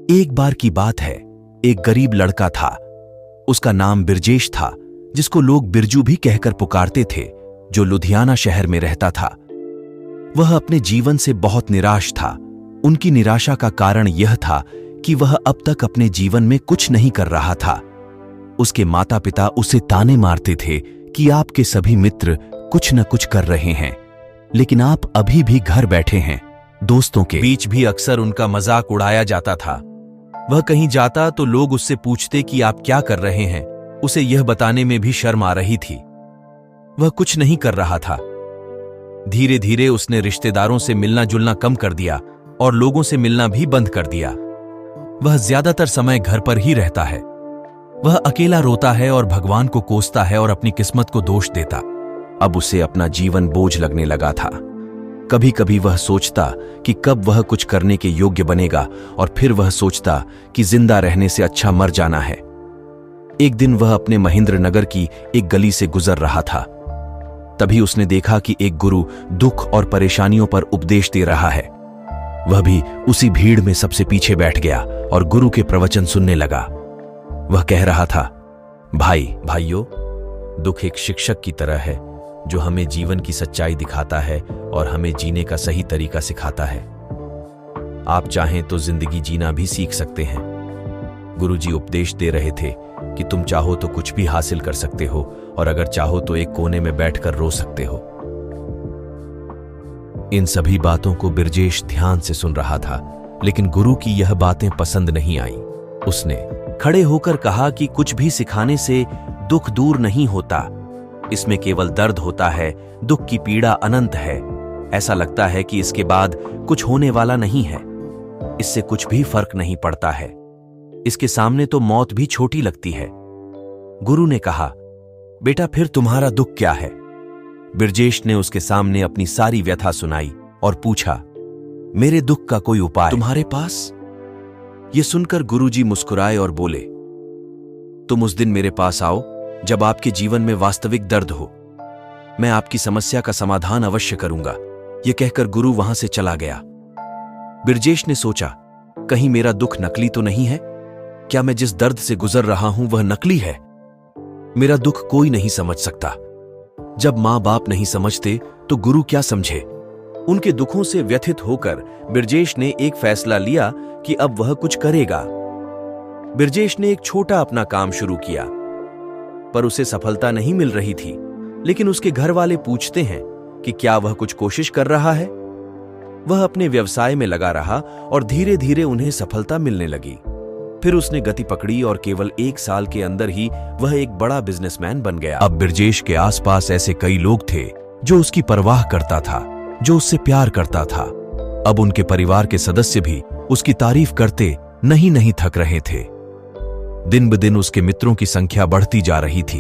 एक बार की बात है, एक गरीब लड़का था। उसका नाम बिरजेश था, जिसको लोग बिरजू भी कहकर पुकारते थे, जो लुधियाना शहर में रहता था। वह अपने जीवन से बहुत निराश था। उनकी निराशा का कारण यह था कि वह अब तक अपने जीवन में कुछ नहीं कर रहा था। उसके माता पिता उसे ताने मारते थे कि आपके सभी मित्र कुछ न कुछ कर रहे हैं, लेकिन आप अभी भी घर बैठे हैं। दोस्तों के बीच भी अक्सर उनका मजाक उड़ाया जाता था। वह कहीं जाता तो लोग उससे पूछते कि आप क्या कर रहे हैं। उसे यह बताने में भी शर्म आ रही थी। वह कुछ नहीं कर रहा था। धीरे धीरे उसने रिश्तेदारों से मिलना जुलना कम कर दिया और लोगों से मिलना भी बंद कर दिया। वह ज्यादातर समय घर पर ही रहता है। वह अकेला रोता है और भगवान को कोसता है और अपनी किस्मत को दोष देता। अब उसे अपना जीवन बोझ लगने लगा था। कभी कभी वह सोचता कि कब वह कुछ करने के योग्य बनेगा, और फिर वह सोचता कि जिंदा रहने से अच्छा मर जाना है। एक दिन वह अपने महेंद्र नगर की एक गली से गुजर रहा था। तभी उसने देखा कि एक गुरु दुख और परेशानियों पर उपदेश दे रहा है। वह भी उसी भीड़ में सबसे पीछे बैठ गया और गुरु के प्रवचन सुनने लगा। वह कह रहा था, भाइयों, दुख एक शिक्षक की तरह है जो हमें जीवन की सच्चाई दिखाता है और हमें जीने का सही तरीका सिखाता है। आप चाहें तो जिंदगी जीना भी सीख सकते हैं। गुरुजी उपदेश दे रहे थे कि तुम चाहो तो कुछ भी हासिल कर सकते हो, और अगर चाहो तो एक कोने में बैठकर रो सकते हो। इन सभी बातों को बिरजेश ध्यान से सुन रहा था, लेकिन गुरु की यह बातें पसंद नहीं आई। उसने खड़े होकर कहा कि कुछ भी सिखाने से दुख दूर नहीं होता। इसमें केवल दर्द होता है। दुख की पीड़ा अनंत है। ऐसा लगता है कि इसके बाद कुछ होने वाला नहीं है। इससे कुछ भी फर्क नहीं पड़ता है। इसके सामने तो मौत भी छोटी लगती है। गुरु ने कहा, बेटा फिर तुम्हारा दुख क्या है? बिरजेश ने उसके सामने अपनी सारी व्यथा सुनाई और पूछा, मेरे दुख का कोई उपाय तुम्हारे पास? यह सुनकर गुरुजी मुस्कुराए और बोले, तुम उस दिन मेरे पास आओ जब आपके जीवन में वास्तविक दर्द हो। मैं आपकी समस्या का समाधान अवश्य करूंगा। यह कहकर गुरु वहां से चला गया। बिरजेश ने सोचा, कहीं मेरा दुख नकली तो नहीं है? क्या मैं जिस दर्द से गुजर रहा हूं वह नकली है? मेरा दुख कोई नहीं समझ सकता। जब मां बाप नहीं समझते तो गुरु क्या समझे? उनके दुखों से व्यथित होकर बिरजेश ने एक फैसला लिया कि अब वह कुछ करेगा। बिरजेश ने एक छोटा अपना काम शुरू किया, पर उसे सफलता नहीं मिल रही थी। लेकिन उसके घर वाले पूछते हैं कि क्या वह कुछ कोशिश कर रहा है? वह अपने व्यवसाय में लगा रहा और धीरे धीरे उन्हें सफलता मिलने लगी। फिर उसने गति पकड़ी और केवल 1 साल के अंदर ही वह एक बड़ा बिजनेसमैन बन गया। अब बिरजेश के आसपास ऐसे कई लोग थे जो उसकी परवाह करता था, जो उससे प्यार करता था। अब उनके परिवार के सदस्य भी उसकी तारीफ करते नहीं थक रहे थे। दिन ब दिन उसके मित्रों की संख्या बढ़ती जा रही थी।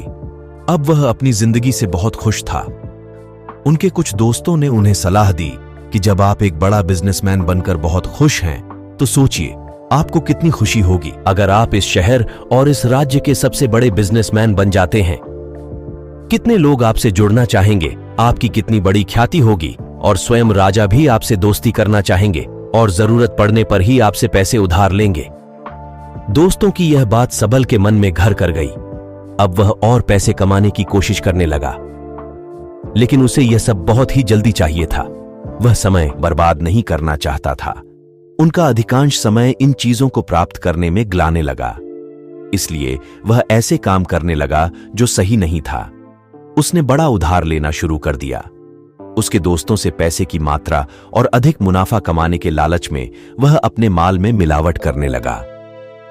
अब वह अपनी जिंदगी से बहुत खुश था। उनके कुछ दोस्तों ने उन्हें सलाह दी कि जब आप एक बड़ा बिजनेसमैन बनकर बहुत खुश हैं, तो सोचिए आपको कितनी खुशी होगी अगर आप इस शहर और इस राज्य के सबसे बड़े बिजनेसमैन बन जाते हैं। कितने लोग आपसे जुड़ना चाहेंगे, आपकी कितनी बड़ी ख्याति होगी, और स्वयं राजा भी आपसे दोस्ती करना चाहेंगे और जरूरत पड़ने पर ही आपसे पैसे उधार लेंगे। दोस्तों की यह बात सबल के मन में घर कर गई। अब वह और पैसे कमाने की कोशिश करने लगा, लेकिन उसे यह सब बहुत ही जल्दी चाहिए था। वह समय बर्बाद नहीं करना चाहता था। उनका अधिकांश समय इन चीजों को प्राप्त करने में गलाने लगा। इसलिए वह ऐसे काम करने लगा जो सही नहीं था। उसने बड़ा उधार लेना शुरू कर दिया। उसके दोस्तों से पैसे की मात्रा और अधिक मुनाफा कमाने के लालच में वह अपने माल में मिलावट करने लगा।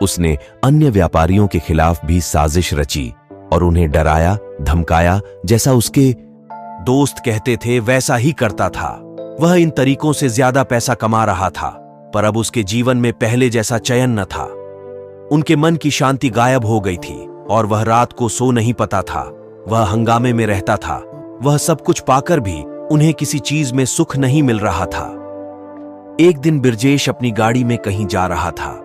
उसने अन्य व्यापारियों के खिलाफ भी साजिश रची और उन्हें डराया धमकाया। जैसा उसके दोस्त कहते थे वैसा ही करता था। वह इन तरीकों से ज्यादा पैसा कमा रहा था, पर अब उसके जीवन में पहले जैसा चयन न था। उनके मन की शांति गायब हो गई थी और वह रात को सो नहीं पाता था। वह हंगामे में रहता था। वह सब कुछ पाकर भी उन्हें किसी चीज में सुख नहीं मिल रहा था। एक दिन बिरजेश अपनी गाड़ी में कहीं जा रहा था।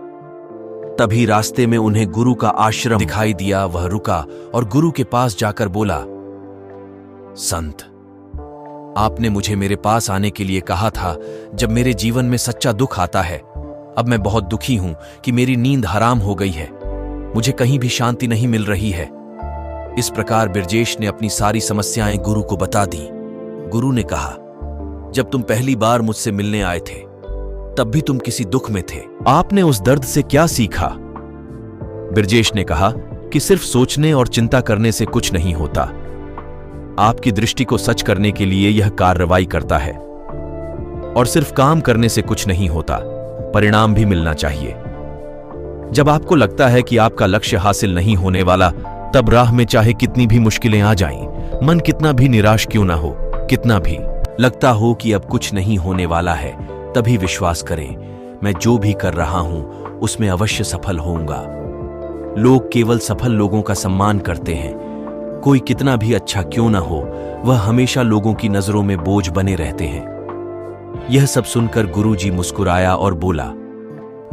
तभी रास्ते में उन्हें गुरु का आश्रम दिखाई दिया। वह रुका और गुरु के पास जाकर बोला, संत, आपने मुझे मेरे पास आने के लिए कहा था जब मेरे जीवन में सच्चा दुख आता है। अब मैं बहुत दुखी हूं कि मेरी नींद हराम हो गई है। मुझे कहीं भी शांति नहीं मिल रही है। इस प्रकार बिरजेश ने अपनी सारी समस्याएं गुरु को बता दी। गुरु ने कहा, जब तुम पहली बार मुझसे मिलने आए थे तब भी तुम किसी दुख में थे। आपने उस दर्द से क्या सीखा? बिरजेश ने कहा कि सिर्फ सोचने और चिंता करने से कुछ नहीं होता। आपकी दृष्टि को सच करने के लिए यह कार्रवाई करता है। और सिर्फ काम करने से कुछ नहीं होता, परिणाम भी मिलना चाहिए। जब आपको लगता है कि आपका लक्ष्य हासिल नहीं होने वाला, तब राह में चाहे कितनी भी मुश्किलें आ जाएं, मन कितना भी निराश क्यों ना हो, कितना भी लगता हो कि अब कुछ नहीं होने वाला है, तभी विश्वास करें, मैं जो भी कर रहा हूं उसमें अवश्य सफल होऊंगा। लोग केवल सफल लोगों का सम्मान करते हैं। कोई कितना भी अच्छा क्यों ना हो, वह हमेशा लोगों की नजरों में बोझ बने रहते हैं। यह सब सुनकर गुरुजी मुस्कुराया और बोला,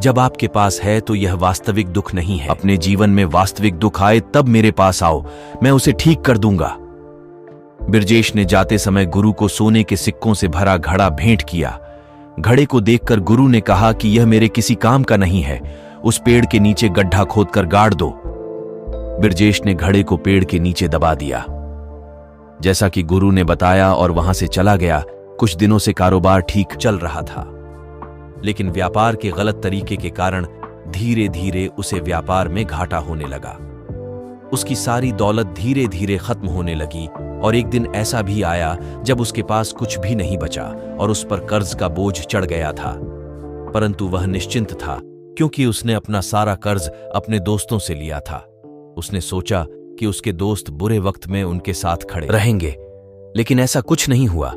जब आपके पास है तो यह वास्तविक दुख नहीं है। अपने जीवन में वास्तविक दुख आए तब मेरे पास आओ, मैं उसे ठीक कर दूंगा। बिरजेश ने जाते समय गुरु को सोने के सिक्कों से भरा घड़ा भेंट किया। घड़े को देखकर गुरु ने कहा कि यह मेरे किसी काम का नहीं है, उस पेड़ के नीचे गड्ढा खोदकर गाड़ दो। बिरजेश ने घड़े को पेड़ के नीचे दबा दिया, जैसा कि गुरु ने बताया, और वहां से चला गया। कुछ दिनों से कारोबार ठीक चल रहा था, लेकिन व्यापार के गलत तरीके के कारण धीरे धीरे उसे व्यापार में घाटा होने लगा। उसकी सारी दौलत धीरे धीरे खत्म होने लगी, और एक दिन ऐसा भी आया जब उसके पास कुछ भी नहीं बचा और उस पर कर्ज का बोझ चढ़ गया था। परंतु वह निश्चिंत था, क्योंकि उसने अपना सारा कर्ज अपने दोस्तों से लिया था। उसने सोचा कि उसके दोस्त बुरे वक्त में उनके साथ खड़े रहेंगे, लेकिन ऐसा कुछ नहीं हुआ।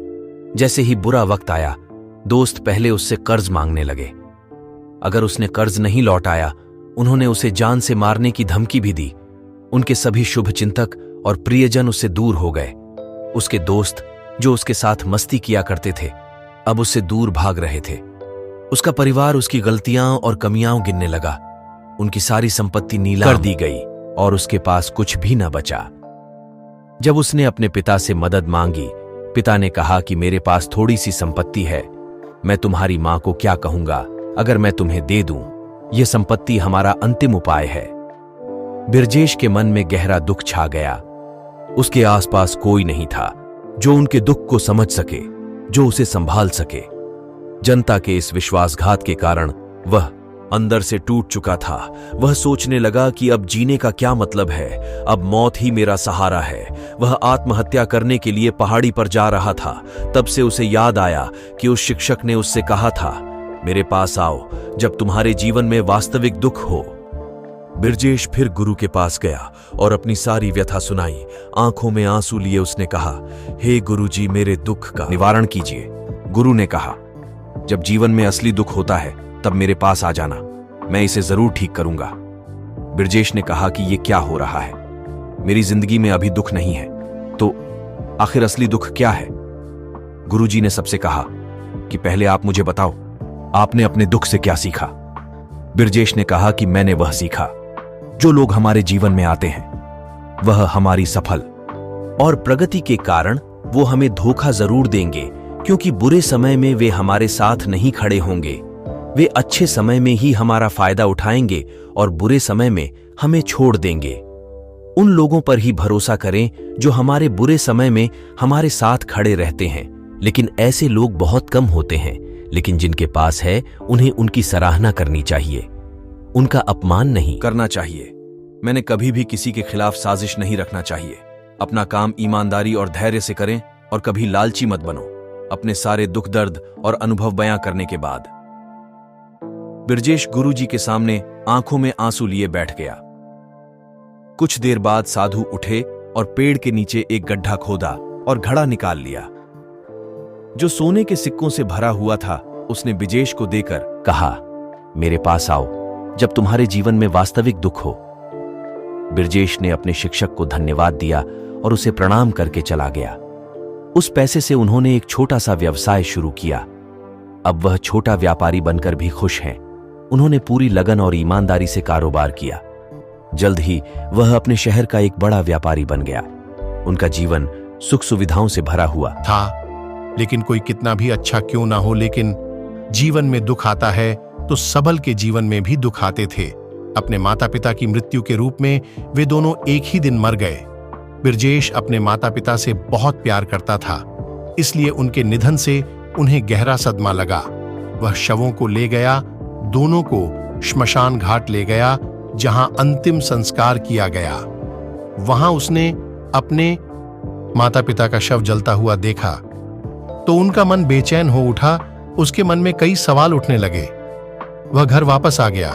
जैसे ही बुरा वक्त आया, दोस्त पहले उससे कर्ज मांगने लगे। अगर उसने कर्ज नहीं लौटाया, उन्होंने उसे जान से मारने की धमकी भी दी। उनके सभी शुभ चिंतक और प्रियजन उससे दूर हो गए। उसके दोस्त, जो उसके साथ मस्ती किया करते थे, अब उससे दूर भाग रहे थे। उसका परिवार उसकी गलतियां और कमियां गिनने लगा। उनकी सारी संपत्ति नीलाम कर दी गई और उसके पास कुछ भी न बचा। जब उसने अपने पिता से मदद मांगी, पिता ने कहा कि मेरे पास थोड़ी सी संपत्ति है, मैं तुम्हारी मां को क्या कहूंगा अगर मैं तुम्हें दे दूं। यह संपत्ति हमारा अंतिम उपाय है। बिरजेश के मन में गहरा दुख छा गया। उसके आसपास कोई नहीं था जो उनके दुख को समझ सके, जो उसे संभाल सके। जनता के इस विश्वासघात के कारण वह अंदर से टूट चुका था। वह सोचने लगा कि अब जीने का क्या मतलब है, अब मौत ही मेरा सहारा है। वह आत्महत्या करने के लिए पहाड़ी पर जा रहा था। तब से उसे याद आया कि उस शिक्षक ने उससे कहा था, मेरे पास आओ जब तुम्हारे जीवन में वास्तविक दुख हो। बिरजेश फिर गुरु के पास गया और अपनी सारी व्यथा सुनाई। आंखों में आंसू लिए उसने कहा, हे गुरुजी, मेरे दुख का निवारण कीजिए। गुरु ने कहा, जब जीवन में असली दुख होता है तब मेरे पास आ जाना, मैं इसे जरूर ठीक करूंगा। बिरजेश ने कहा कि यह क्या हो रहा है, मेरी जिंदगी में अभी दुख नहीं है, तो आखिर असली दुख क्या है? गुरुजी ने सबसे कहा कि पहले आप मुझे बताओ, आपने अपने दुख से क्या सीखा? बिरजेश ने कहा कि मैंने वह सीखा, जो लोग हमारे जीवन में आते हैं वह हमारी सफल और प्रगति के कारण वो हमें धोखा जरूर देंगे, क्योंकि बुरे समय में वे हमारे साथ नहीं खड़े होंगे। वे अच्छे समय में ही हमारा फायदा उठाएंगे और बुरे समय में हमें छोड़ देंगे। उन लोगों पर ही भरोसा करें जो हमारे बुरे समय में हमारे साथ खड़े रहते हैं। लेकिन ऐसे लोग बहुत कम होते हैं, लेकिन जिनके पास है उन्हें उनकी सराहना करनी चाहिए, उनका अपमान नहीं करना चाहिए। मैंने कभी भी किसी के खिलाफ साजिश नहीं रखना चाहिए। अपना काम ईमानदारी और धैर्य से करें और कभी लालची मत बनो। अपने सारे दुख दर्द और अनुभव बयां करने के बाद बिरजेश गुरुजी के सामने आंखों में आंसू लिए बैठ गया। कुछ देर बाद साधु उठे और पेड़ के नीचे एक गड्ढा खोदा और घड़ा निकाल लिया, जो सोने के सिक्कों से भरा हुआ था। उसने बिरजेश को देकर कहा, मेरे पास आओ जब तुम्हारे जीवन में वास्तविक दुख हो। बिरजेश ने अपने शिक्षक को धन्यवाद दिया और उसे प्रणाम करके चला गया। उस पैसे से उन्होंने एक छोटा सा व्यवसाय शुरू किया। अब वह छोटा व्यापारी बनकर भी खुश हैं। उन्होंने पूरी लगन और ईमानदारी से कारोबार किया। जल्द ही वह अपने शहर का एक बड़ा व्यापारी बन गया। उनका जीवन सुख सुविधाओं से भरा हुआ था। लेकिन कोई कितना भी अच्छा क्यों ना हो, लेकिन जीवन में दुख आता है तो सबल के जीवन में भी दुख आते थे। अपने माता पिता की मृत्यु के रूप में वे दोनों एक ही दिन मर गए। बिरजेश अपने माता पिता से बहुत प्यार करता था, इसलिए उनके निधन से उन्हें गहरा सदमा लगा। वह शवों को ले गया, दोनों को श्मशान घाट ले गया, जहां अंतिम संस्कार किया गया। वहां उसने अपने माता पिता का शव जलता हुआ देखा तो उनका मन बेचैन हो उठा। उसके मन में कई सवाल उठने लगे। वह घर वापस आ गया,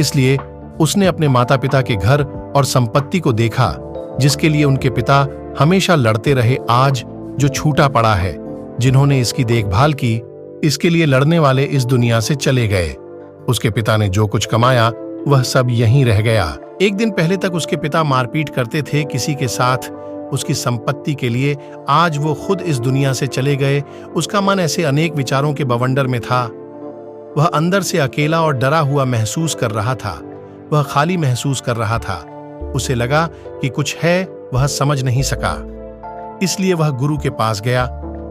इसलिए उसने अपने माता पिता के घर और संपत्ति को देखा, जिसके लिए उनके पिता हमेशा लड़ते रहे। आज जो छूटा पड़ा है, जिन्होंने इसकी देखभाल की, इसके लिए लड़ने वाले इस दुनिया से चले गए। उसके पिता ने जो कुछ कमाया वह सब यहीं रह गया। एक दिन पहले तक उसके पिता मारपीट करते थे किसी के साथ उसकी संपत्ति के लिए। आज वो खुद इस दुनिया से चले गए। उसका मन ऐसे अनेक विचारों के बवंडर में था। वह अंदर से अकेला और डरा हुआ महसूस कर रहा था। वह खाली महसूस कर रहा था। उसे लगा कि कुछ है, वह समझ नहीं सका। इसलिए वह गुरु के पास गया।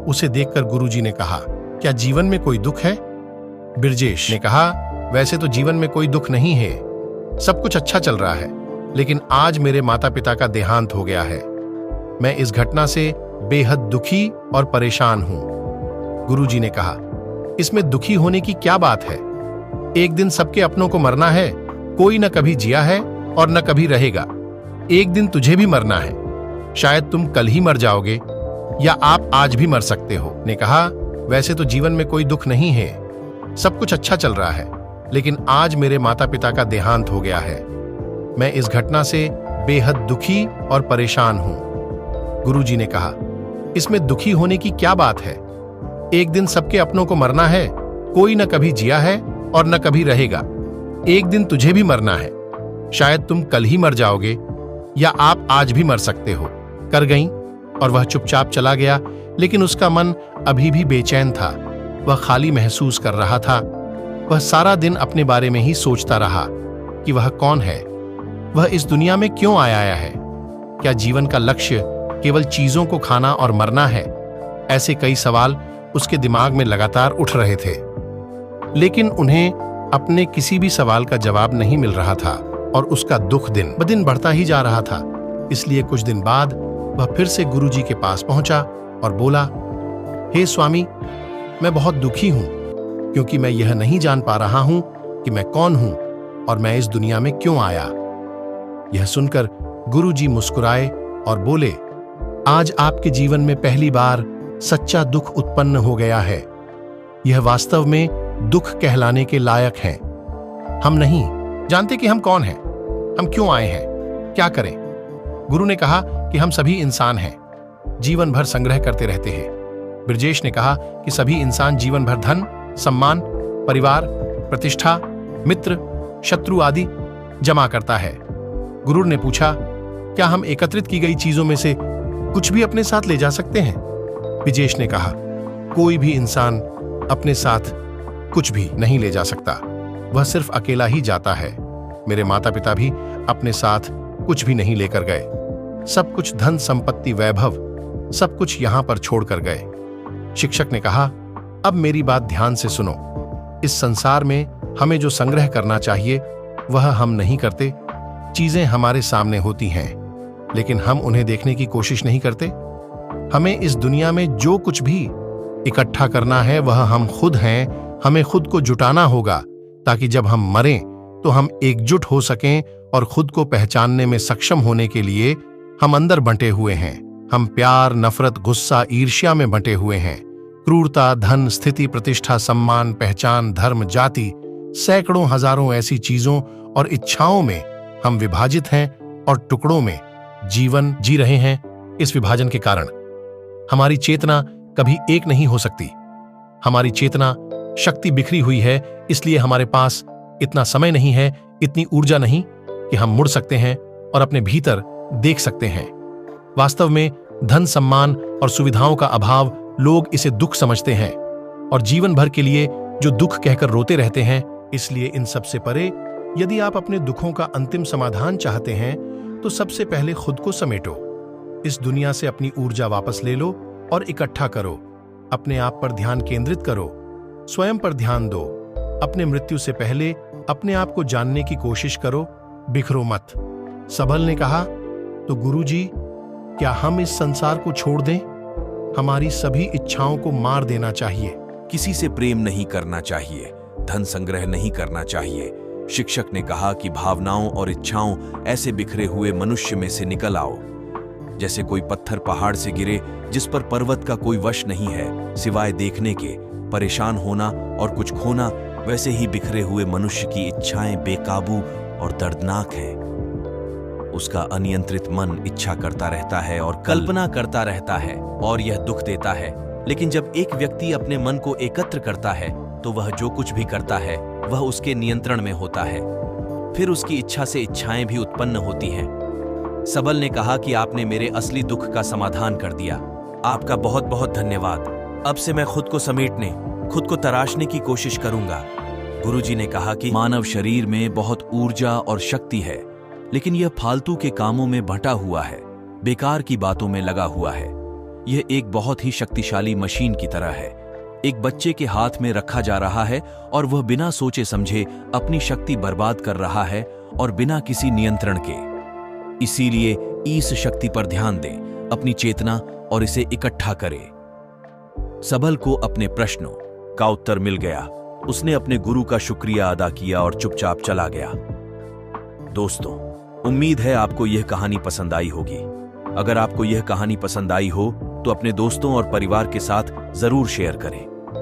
उसे देखकर गुरुजी ने कहा, क्या जीवन में कोई दुख है? बिरजेश ने कहा, वैसे तो जीवन में कोई दुख नहीं है, सब कुछ अच्छा चल रहा है, लेकिन आज मेरे माता पिता का देहांत हो गया है। मैं इस घटना से बेहद दुखी और परेशान हूं। गुरुजी ने कहा, इसमें दुखी होने की क्या बात है? एक दिन सबके अपनों को मरना है। कोई न कभी जिया है और न कभी रहेगा। एक दिन तुझे भी मरना है। शायद तुम कल ही मर जाओगे या आप आज भी मर सकते हो। ने कहा, वैसे तो जीवन में कोई दुख नहीं है, सब कुछ अच्छा चल रहा है, लेकिन आज मेरे माता पिता का देहांत हो गया है। मैं इस घटना से बेहद दुखी और परेशान हूं। गुरुजी ने कहा, इसमें दुखी होने की क्या बात है? एक दिन सबके अपनों को मरना है। कोई न कभी जिया है और न कभी रहेगा। एक दिन तुझे भी मरना है। शायद तुम कल ही मर जाओगे या आप आज भी मर सकते हो। कर गई और वह चुपचाप चला गया, लेकिन उसका मन अभी भी बेचैन था। वह खाली महसूस कर रहा था। वह सारा दिन अपने बारे में ही सोचता रहा कि वह कौन है, वह इस दुनिया में क्यों आया है। क्या जीवन का लक्ष्य केवल चीजों को खाना और मरना है? ऐसे कई सवाल उसके दिमाग में लगातार उठ रहे थे, लेकिन उन्हें अपने किसी भी सवाल का जवाब नहीं मिल रहा था और उसका दुख दिन ब दिन बढ़ता ही जा रहा था। इसलिए कुछ दिन बाद वह फिर से गुरुजी के पास पहुंचा और बोला, हे स्वामी, मैं बहुत दुखी हूं, क्योंकि मैं यह नहीं जान पा रहा हूं कि मैं कौन हूं और मैं इस दुनिया में क्यों आया। यह सुनकर गुरुजी मुस्कुराए और बोले, आज आपके जीवन में पहली बार सच्चा दुख उत्पन्न हो गया है। यह वास्तव में दुख कहलाने के लायक है। हम नहीं जानते कि हम कौन हैं, हम क्यों आए हैं, क्या करें। गुरु ने कहा कि हम सभी इंसान हैं, जीवन भर संग्रह करते रहते हैं। बिरजेश ने कहा कि सभी इंसान जीवन भर धन, सम्मान, परिवार, प्रतिष्ठा, मित्र, शत्रु आदि जमा करता है। गुरु ने पूछा, क्या हम एकत्रित की गई चीजों में से कुछ भी अपने साथ ले जा सकते हैं? बिरजेश ने कहा, कोई भी इंसान अपने साथ कुछ भी नहीं ले जा सकता, वह सिर्फ अकेला ही जाता है। मेरे माता पिता भी अपने साथ कुछ भी नहीं लेकर गए। सब कुछ धन, संपत्ति, वैभव, सब कुछ यहां पर छोड़कर गए। शिक्षक ने कहा, अब मेरी बात ध्यान से सुनो। इस संसार में हमें जो संग्रह करना चाहिए वह हम नहीं करते। चीजें हमारे सामने होती हैं, लेकिन हम उन्हें देखने की कोशिश नहीं करते। हमें इस दुनिया में जो कुछ भी इकट्ठा करना है वह हम खुद हैं। हमें खुद को जुटाना होगा ताकि जब हम मरें तो हम एकजुट हो सकें, और खुद को पहचानने में सक्षम होने के लिए हम अंदर बंटे हुए हैं। हम प्यार, नफरत, गुस्सा, ईर्ष्या में बंटे हुए हैं। क्रूरता, धन, स्थिति, प्रतिष्ठा, सम्मान, पहचान, धर्म, जाति, सैकड़ों हजारों ऐसी चीजों और इच्छाओं में हम विभाजित हैं और टुकड़ों में जीवन जी रहे हैं। इस विभाजन के कारण हमारी चेतना कभी एक नहीं हो सकती। हमारी चेतना शक्ति बिखरी हुई है, इसलिए हमारे पास इतना समय नहीं है, इतनी ऊर्जा नहीं कि हम मुड़ सकते हैं और अपने भीतर देख सकते हैं। वास्तव में धन, सम्मान और सुविधाओं का अभाव, लोग इसे दुख समझते हैं और जीवन भर के लिए जो दुख कहकर रोते रहते हैं। इसलिए इन सबसे परे, यदि आप अपने दुखों का अंतिम समाधान चाहते हैं तो सबसे पहले खुद को समेटो। इस दुनिया से अपनी ऊर्जा वापस ले लो और इकट्ठा करो। अपने आप पर ध्यान केंद्रित करो, स्वयं पर ध्यान दो। अपने मृत्यु से पहले अपने आप को जानने की कोशिश करो, बिखरो मत। सबल ने कहा, तो गुरुजी, क्या हम इस संसार को छोड़ दें? हमारी सभी इच्छाओं को मार देना चाहिए। किसी से प्रेम नहीं करना चाहिए, धन संग्रह नहीं करना चाहिए। शिक्षक ने कहा कि भावनाओं और इच्छाओं ऐसे बिखरे हुए मनुष्य में से निकल आओ, जैसे कोई पत्थर पहाड़ से गिरे जिस पर पर्वत का कोई वश नहीं है सिवाय देखने के। परेशान होना और कुछ खोना, वैसे ही बिखरे हुए मनुष्य की इच्छाएं बेकाबू और दर्दनाक हैं। उसका अनियंत्रित मन इच्छा करता रहता है और कल्पना करता रहता है और यह दुख देता है। लेकिन जब एक व्यक्ति अपने मन को एकत्र करता है तो वह जो कुछ भी करता है वह उसके नियंत्रण में होता है। फिर उसकी इच्छा से इच्छाएं भी उत्पन्न होती हैं। सबल ने कहा कि आपने मेरे असली दुख का समाधान कर दिया। आपका बहुत बहुत धन्यवाद। अब से मैं खुद को समेटने, खुद को तराशने की कोशिश करूंगा। गुरुजी ने कहा कि मानव शरीर में बहुत ऊर्जा और शक्ति है, लेकिन यह फालतू के कामों में बंटा हुआ है, बेकार की बातों में लगा हुआ है। यह एक बहुत ही शक्तिशाली मशीन की तरह है, एक बच्चे के हाथ में रखा जा रहा है और वह बिना सोचे समझे अपनी शक्ति बर्बाद कर रहा है और बिना किसी नियंत्रण के। इसीलिए इस शक्ति पर ध्यान दें, अपनी चेतना, और इसे इकट्ठा करें। सबल को अपने प्रश्नों का उत्तर मिल गया। उसने अपने गुरु का शुक्रिया अदा किया और चुपचाप चला गया। दोस्तों, उम्मीद है आपको यह कहानी पसंद आई होगी। अगर आपको यह कहानी पसंद आई हो तो अपने दोस्तों और परिवार के साथ जरूर शेयर करें।